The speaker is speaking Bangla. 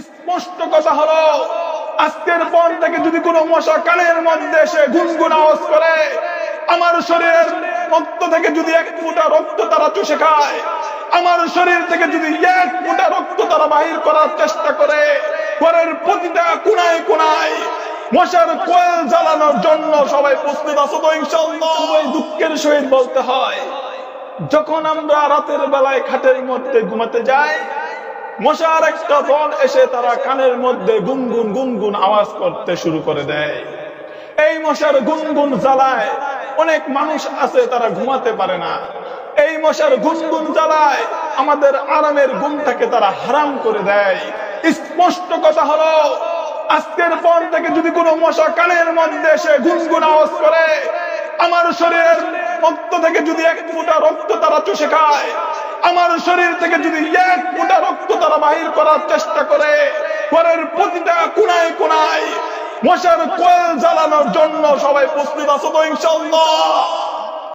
স্পষ্ট কথা হলো, আজকের পর থেকে যদি কোনো মশা কানের মধ্যে এসে গুনগুন আওয়াজ করে, আমার শরীরের রক্ত থেকে যদি এক ফোঁটা রক্ত তারা চুষে খায়, আমার শরীর থেকে যদি এক ফোঁটা রক্ত তারা বাহির করার চেষ্টা করে, ঘরের প্রতিটা কোনায় কোনায় মশার কোয়েল জ্বালানোর জন্য সবাই প্রস্তুত আছো তো ইনশাআল্লাহ? দুঃখের সহিত বলতে হয়, যখন আমরা রাতের বেলায় খাটের মধ্যে ঘুমাতে যাই, মশার একটা দল এসে তারা কানের মধ্যে গুনগুন গুনগুন আওয়াজ করতে শুরু করে দেয়। এই মশার গুনগুন জ্বালায় অনেক মানুষ আছে তারা ঘুমাতে পারে না। এই মশার গুনগুন জ্বালায় আমাদের আরামের ঘুমটাকে তারা হারাম করে দেয়। স্পষ্ট কথা হলো, আজকের পর থেকে যদি কোনো মশা কানের মধ্যে এসে গুনগুন আওয়াজ করে, আমার শরীরের রক্ত থেকে যদি এক ফোঁটা রক্ত তারা চুষে খায়, আমার শরীর থেকে যদি এক ফোঁটা রক্ত তারা বাহির করার চেষ্টা করে, ঘরের প্রতিটা কোনায় কোনায় মশার কোয়েল জ্বালানোর জন্য সবাই প্রস্তুত আছো তো ইনশাআল্লাহ?